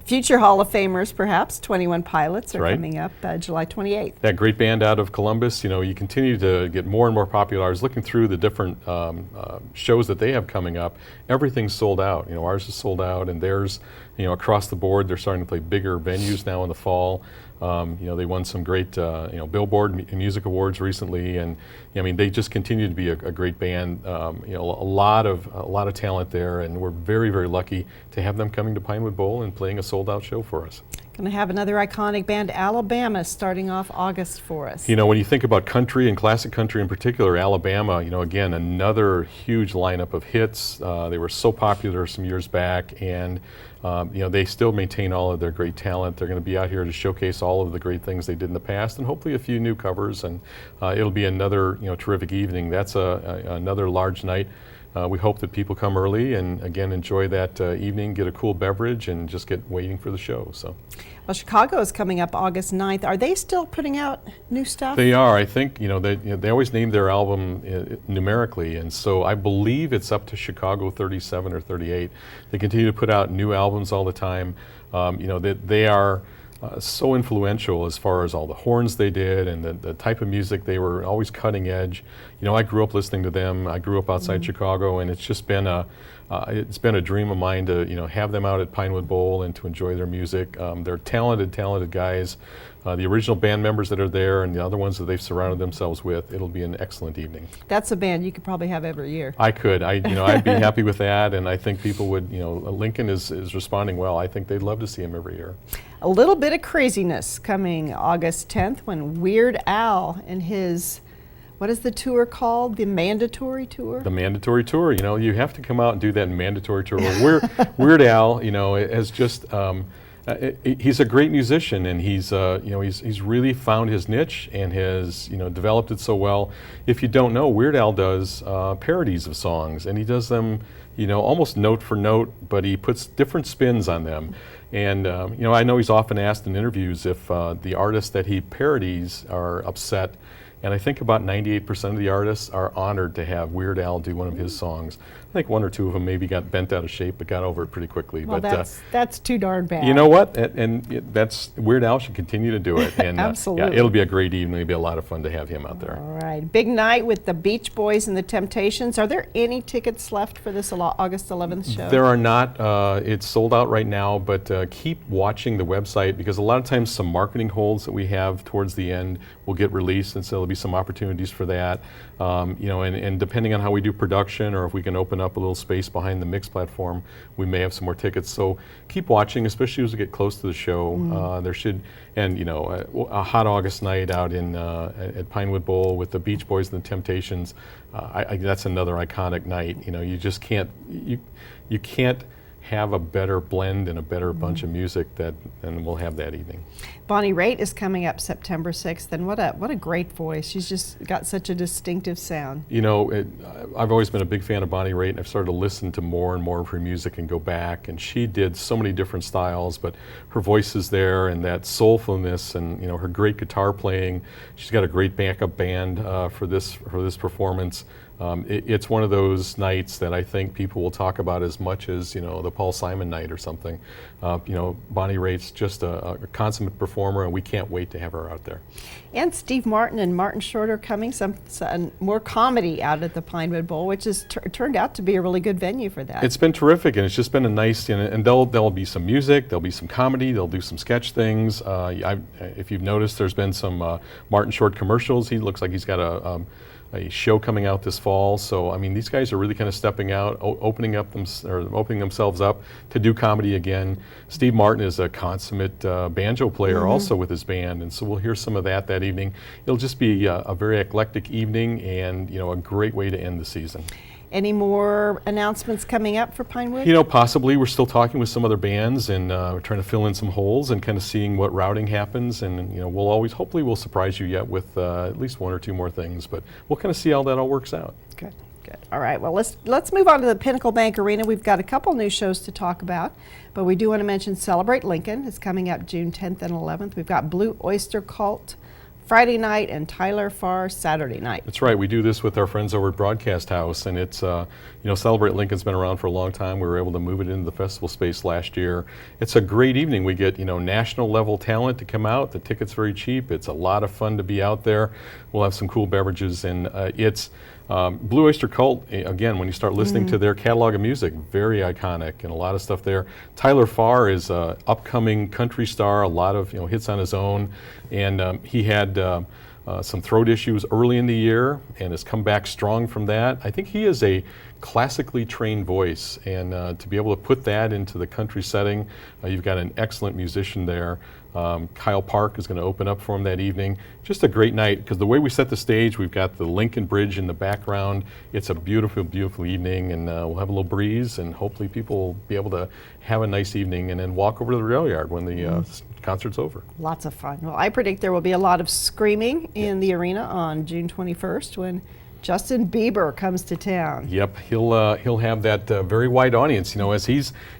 A: Future Hall of Famers, perhaps. 21 Pilots are
G: Right.
A: coming up July 28th.
G: That great band out of Columbus, you continue to get more and more popular. I was looking through the different shows that they have coming up. Everything's sold out. Ours is sold out, and theirs, across the board. They're starting to play bigger venues now in the fall. They won some great, Billboard Music Awards recently, and they just continue to be a great band. A lot of talent there, and we're very, very lucky to have them coming to Pinewood Bowl and playing a sold-out show for us.
A: Going to have another iconic band, Alabama, starting off August for us.
G: When you think about country and classic country in particular, Alabama, again, another huge lineup of hits. They were so popular some years back, and they still maintain all of their great talent. They're going to be out here to showcase all of the great things they did in the past, and hopefully a few new covers, and it'll be another terrific evening. That's another large night. We hope that people come early and again enjoy that evening, get a cool beverage, and just get waiting for the show. So,
A: Well, Chicago is coming up August 9th. Are they still putting out new stuff?
G: they are. I think they always name their album numerically, and so I believe it's up to Chicago 37 or 38. They continue to put out new albums all the time. They are so influential as far as all the horns they did and the type of music. They were always cutting edge. I grew up listening to them. I grew up outside Chicago, and it's just been a dream of mine to have them out at Pinewood Bowl and to enjoy their music. They're talented guys. the original band members that are there and the other ones that they've surrounded themselves with. It'll be an excellent evening.
F: That's a band you could probably have every year.
G: I could. I'd be happy with that, and I think people would, Lincoln is responding well. I think they'd love to see him every year.
F: A little bit of craziness coming August 10th when Weird Al and his, what is the tour called? The Mandatory Tour?
G: The Mandatory Tour. You have to come out and do that Mandatory Tour. Weird Al, has just, he's a great musician, and he's really found his niche and has, developed it so well. If you don't know, Weird Al does parodies of songs, and he does them, almost note for note, but he puts different spins on them. And, I know he's often asked in interviews if the artists that he parodies are upset. And I think about 98% of the artists are honored to have Weird Al do one of his songs. I think one or two of them maybe got bent out of shape, but got over it pretty quickly.
F: Well,
G: but
F: that's too darn bad.
G: You know what? And that's Weird Al should continue to do it. And
F: Absolutely.
G: it'll be a great evening. It'll be a lot of fun to have him out there.
F: All right, big night with the Beach Boys and the Temptations. Are there any tickets left for this August 11th show?
G: There are not. It's sold out right now, but keep watching the website, because a lot of times some marketing holds that we have towards the end will get released, and so there'll be some opportunities for that. And depending on how we do production, or if we can open up a little space behind the mix platform, we may have some more tickets. So keep watching, especially as we get close to the show. There should, and a hot August night out in at Pinewood Bowl with the Beach Boys and the Temptations. That's another iconic night. You just can't you can't have a better blend and a better bunch of music than we'll have that evening.
F: Bonnie Raitt is coming up September 6th, and what a great voice. She's just got such a distinctive sound.
G: I've always been a big fan of Bonnie Raitt, and I've started to listen to more and more of her music and go back, and she did so many different styles, but her voice is there, and that soulfulness, and her great guitar playing. She's got a great backup band for this performance. It's one of those nights that I think people will talk about as much as the Paul Simon night or something. Bonnie Raitt's just a consummate performer, and we can't wait to have her out there.
F: And Steve Martin and Martin Short are coming, some more comedy out at the Pinewood Bowl, which has turned out to be a really good venue for that.
G: It's been terrific, and it's just been a nice, and there'll be some music, there'll be some comedy, they'll do some sketch things. If you've noticed, there's been some Martin Short commercials. He looks like he's got a show coming out this fall. So these guys are really kind of stepping out, opening themselves up to do comedy again. Steve Martin is a consummate banjo player also with his band, and so we'll hear some of that evening. It'll just be a very eclectic evening, and a great way to end the season.
F: Any more announcements coming up for Pinewood?
G: Possibly. We're still talking with some other bands, and we're trying to fill in some holes and kind of seeing what routing happens. And hopefully we'll surprise you yet with at least one or two more things. But we'll kind of see how that all works out.
F: Good. All right. Well, let's move on to the Pinnacle Bank Arena. We've got a couple new shows to talk about, but we do want to mention Celebrate Lincoln. It's coming up June 10th and 11th. We've got Blue Oyster Cult Friday night and Tyler Farr Saturday night.
G: That's right. We do this with our friends over at Broadcast House, and it's Celebrate Lincoln's been around for a long time. We were able to move it into the festival space last year. It's a great evening. We get national level talent to come out. The ticket's very cheap. It's a lot of fun to be out there. We'll have some cool beverages, and it's Blue Oyster Cult, again, when you start listening to their catalog of music, very iconic and a lot of stuff there. Tyler Farr is an upcoming country star, a lot of hits on his own, and he had some throat issues early in the year and has come back strong from that. I think he is a classically trained voice, and to be able to put that into the country setting, you've got an excellent musician there. Kyle Park is going to open up for him that evening. Just a great night, because the way we set the stage, we've got the Lincoln Bridge in the background. It's a beautiful, beautiful evening, and we'll have a little breeze, and hopefully people will be able to have a nice evening and then walk over to the rail yard when the concert's over.
F: Lots of fun. Well, I predict there will be a lot of screaming in the arena on June 21st when Justin Bieber comes to town.
G: Yep, he'll have that very wide audience.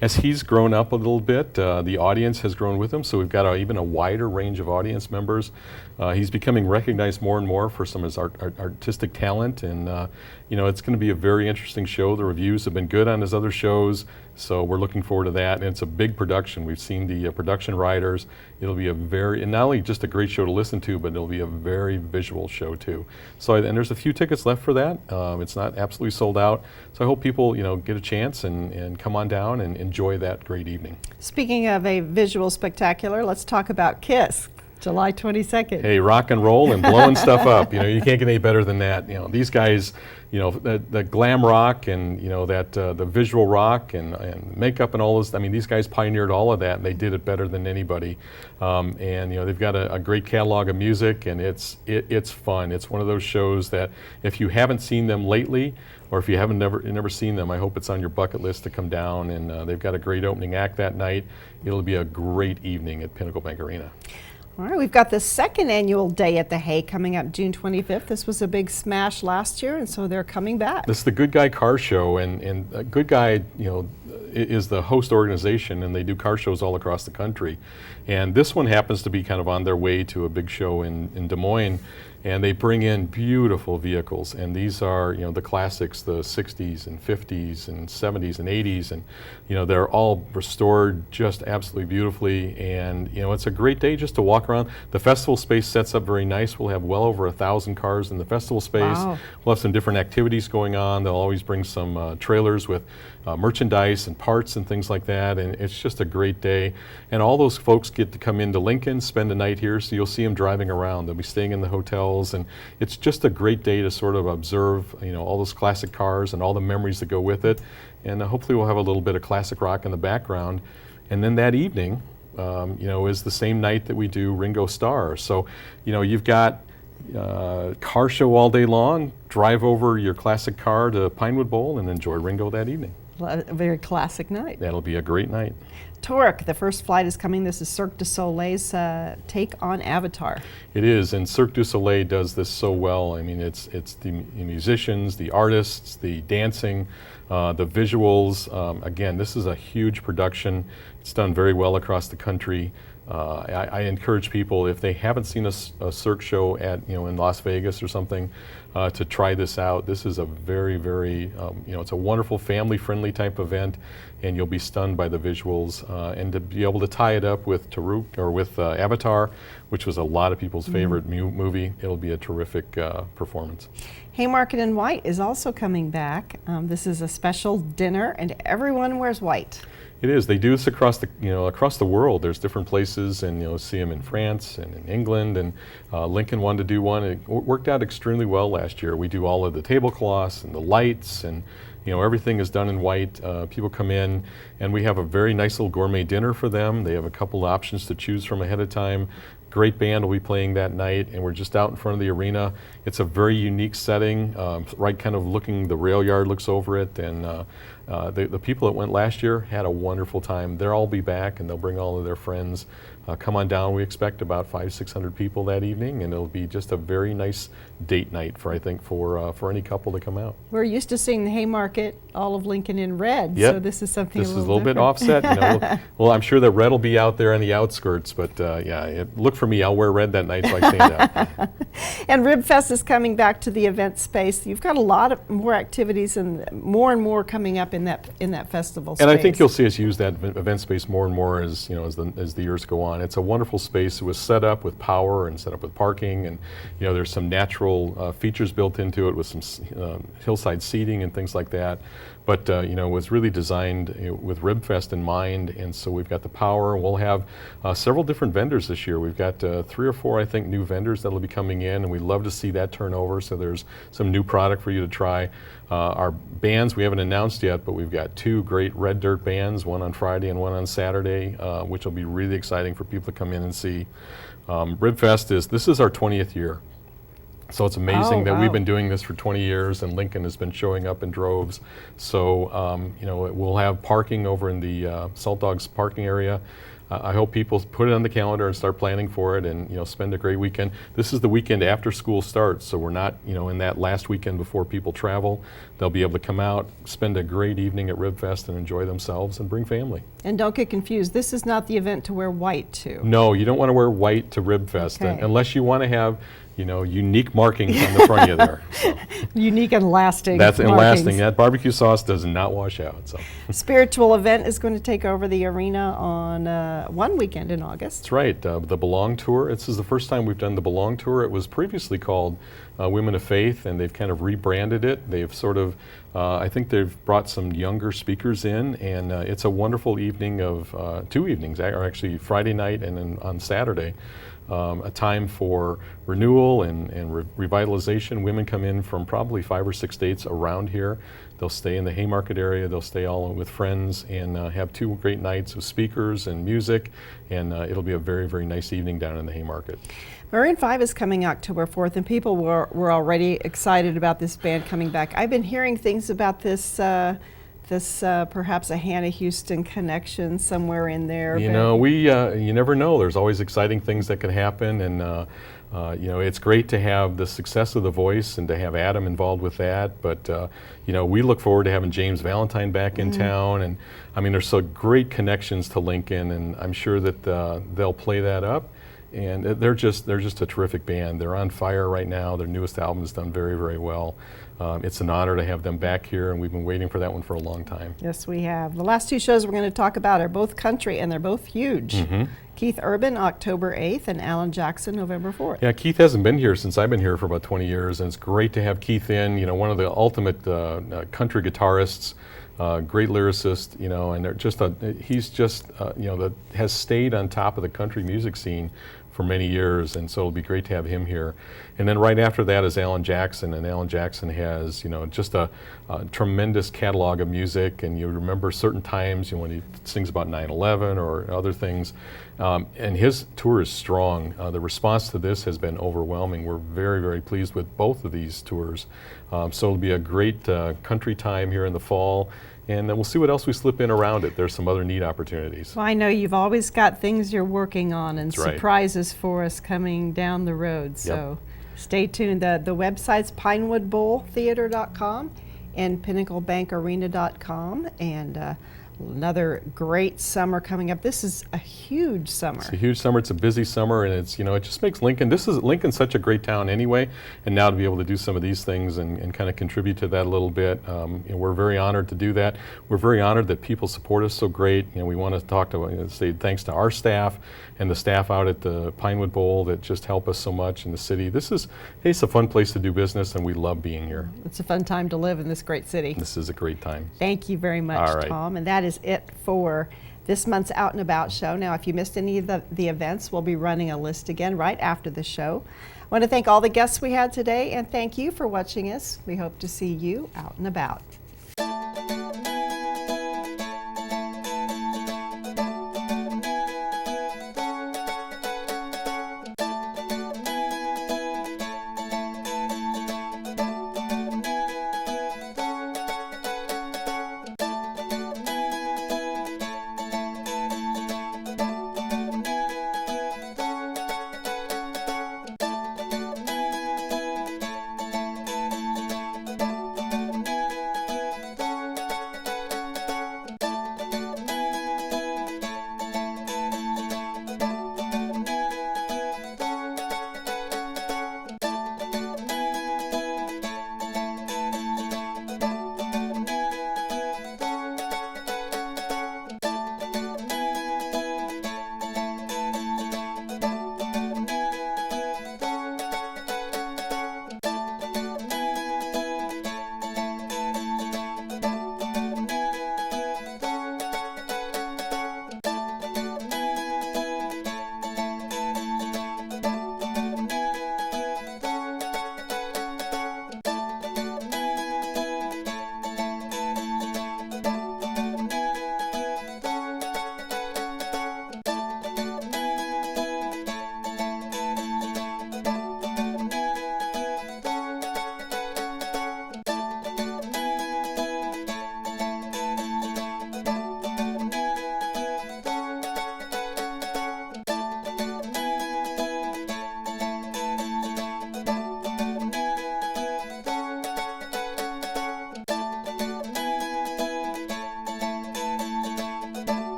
G: As he's grown up a little bit, the audience has grown with him. So we've got even a wider range of audience members. He's becoming recognized more and more for some of his artistic talent, and it's going to be a very interesting show. The reviews have been good on his other shows, so we're looking forward to that. And it's a big production. We've seen the production writers. It'll be and not only just a great show to listen to, but it'll be a very visual show too. So, and there's a few tickets left for that. It's not absolutely sold out. So I hope people, get a chance and come on down and enjoy that great evening.
F: Speaking of a visual spectacular, let's talk about KISS. July 22nd.
G: Hey, rock and roll and blowing stuff up. You know, you can't get any better than that. You know, these guys, you know, the glam rock and, you know, that the visual rock and makeup and all this. I mean, these guys pioneered all of that, and they did it better than anybody. And, you know, they've got a great catalog of music, and it's fun. It's one of those shows that if you haven't seen them lately, or if you haven't never seen them, I hope it's on your bucket list to come down. And they've got a great opening act that night. It'll be a great evening at Pinnacle Bank Arena.
F: All right, we've got the second annual Day at the Hay coming up June 25th. This was a big smash last year, and so they're coming back.
G: This is the Good Guy Car Show, and Good Guy, you know, is the host organization, and they do car shows all across the country. And this one happens to be kind of on their way to a big show in Des Moines, and they bring in beautiful vehicles. And these are, you know, the classics, the 60s and 50s and 70s and 80s, and, you know, they're all restored just absolutely beautifully. And, you know, it's a great day just to walk around. The festival space sets up very nice. We'll have well over 1,000 cars in the festival space.
F: Wow.
G: We'll have some different activities going on. They'll always bring some trailers with merchandise and parts and things like that, and it's just a great day. And all those folks get to come into Lincoln, spend a night here, so you'll see them driving around. They'll be staying in the hotels, and it's just a great day to sort of observe, you know, all those classic cars and all the memories that go with it. And hopefully we'll have a little bit of classic rock in the background. And then that evening, you know, is the same night that we do Ringo Starr. So, you know, you've got car show all day long. Drive over your classic car to Pinewood Bowl and enjoy Ringo that evening.
F: A very classic night.
G: That'll be a great night.
F: Torque, the first flight is coming. This is Cirque du Soleil's take on Avatar.
G: It is, and Cirque du Soleil does this so well. I mean, it's the musicians, the artists, the dancing, the visuals. Again, this is a huge production. It's done very well across the country. I encourage people, if they haven't seen a Cirque show at, you know, in Las Vegas or something, to try this out. This is a very, very, you know, it's a wonderful family-friendly type event, and you'll be stunned by the visuals. And to be able to tie it up with Avatar, which was a lot of people's favorite movie, it'll be a terrific performance.
F: Haymarket in White is also coming back. This is a special dinner, and everyone wears white.
G: It is. They do this across the world. There's different places, and you'll see them in France and in England. And Lincoln wanted to do one. It worked out extremely well last year. We do all of the tablecloths and the lights, and, you know, everything is done in white. People come in, and we have a very nice little gourmet dinner for them. They have a couple of options to choose from ahead of time. Great band will be playing that night, and we're just out in front of the arena. It's a very unique setting, right kind of looking, the rail yard looks over it, and the people that went last year had a wonderful time. They'll all be back, and they'll bring all of their friends. Come on down. We expect about 500-600 people that evening, and it'll be just a very nice date night for any couple to come out.
F: We're used to seeing the Haymarket, all of Lincoln in red,
G: Yep.
F: so this is something
G: This is a
F: little
G: little bit
F: different.
G: offset. You know, well, I'm sure the red will be out there on the outskirts, but yeah, look for me. I'll wear red that night so I stand out.
F: And RibFest is coming back to the event space. You've got a lot of more activities and more coming up in that festival space.
G: And I think you'll see us use that event space more and more as, you know, as the years go on. It's a wonderful space. It was set up with power and set up with parking, and, you know, there's some natural features built into it with some hillside seating and things like that. But you know, it was really designed, you know, with RibFest in mind, and so we've got the power. We'll have several different vendors this year. We've got 3 or 4, I think, new vendors that'll be coming in, and we'd love to see that turn over. So there's some new product for you to try. Our bands we haven't announced yet, but we've got 2 great Red Dirt bands, one on Friday and one on Saturday, which will be really exciting for people to come in and see. RibFest this is our 20th year. So it's amazing that we've been doing this for 20 years, and Lincoln has been showing up in droves. So, you know, we'll have parking over in the Salt Dogs parking area. I hope people put it on the calendar and start planning for it, and, you know, spend a great weekend. This is the weekend after school starts, so we're not, you know, in that last weekend before people travel. They'll be able to come out, spend a great evening at RibFest, and enjoy themselves and bring family.
F: And don't get confused, this is not the event to wear white to.
G: No, you don't want to wear white to RibFest,
F: Okay.
G: unless you want to have, you know, unique markings on the front of you there. So.
F: Unique and lasting
G: That's and
F: markings.
G: lasting. That barbecue sauce does not wash out. So
F: Spiritual Event is going to take over the arena on one weekend in August.
G: that's right. The Belong Tour. This is the first time we've done the Belong Tour. It was previously called Women of Faith, and they've kind of rebranded it. They've sort of, I think they've brought some younger speakers in, and it's a wonderful evening of 2 evenings, or actually Friday night and then on Saturday. a time for renewal and revitalization. Women come in from probably 5 or 6 states around here. They'll stay in the Haymarket area. They'll stay all with friends and have 2 great nights of speakers and music. And it'll be a very, very nice evening down in the Haymarket.
F: Maroon 5 is coming October 4th, and people were already excited about this band coming back. I've been hearing things about this, perhaps a Hannah Houston connection somewhere in there.
G: You know, you never know. There's always exciting things that could happen, and you know, it's great to have the success of The Voice and to have Adam involved with that. But you know, we look forward to having James Valentine back in town, and I mean, there's so great connections to Lincoln, and I'm sure that they'll play that up. And they're just a terrific band. They're on fire right now. Their newest album has done very, very well. It's an honor to have them back here, and we've been waiting for that one for a long time.
F: Yes, we have. The last 2 shows we're going to talk about are both country, and they're both huge. Keith Urban, October 8th, and Alan Jackson, November 4th.
G: Yeah, Keith hasn't been here since I've been here for about 20 years, and it's great to have Keith in. You know, one of the ultimate country guitarists, great lyricist. You know, and they're just he's just you know, that has stayed on top of the country music scene for many years, and so it'll be great to have him here. And then right after that is Alan Jackson, and Alan Jackson has, you know, just a tremendous catalog of music, and you remember certain times, you know, when he sings about 9/11 or other things, and his tour is strong. The response to this has been overwhelming. We're very, very pleased with both of these tours. So it'll be a great country time here in the fall. And then we'll see what else we slip in around it. There's some other neat opportunities.
F: Well, I know you've always got things you're working on and
G: That's right.
F: surprises for us coming down the road. So stay tuned. The website's pinewoodbowltheater.com and pinnaclebankarena.com. And another great summer coming up. This is a huge summer.
G: It's a huge summer. It's a busy summer, and it's, you know, it just makes Lincoln's such a great town anyway, and now to be able to do some of these things and kind of contribute to that a little bit, you know, we're very honored to do that. We're very honored that people support us so great. You know, we want to talk to say thanks to our staff and the staff out at the Pinewood Bowl that just help us so much in the city. It's a fun place to do business, and we love being here.
F: It's a fun time to live in this great city.
G: This is a great time.
F: Thank you very much,
G: All right.
F: Tom. And that is it for this month's Out and About show. Now, if you missed any of the events, we'll be running a list again right after the show. I want to thank all the guests we had today, and thank you for watching us. We hope to see you out and about.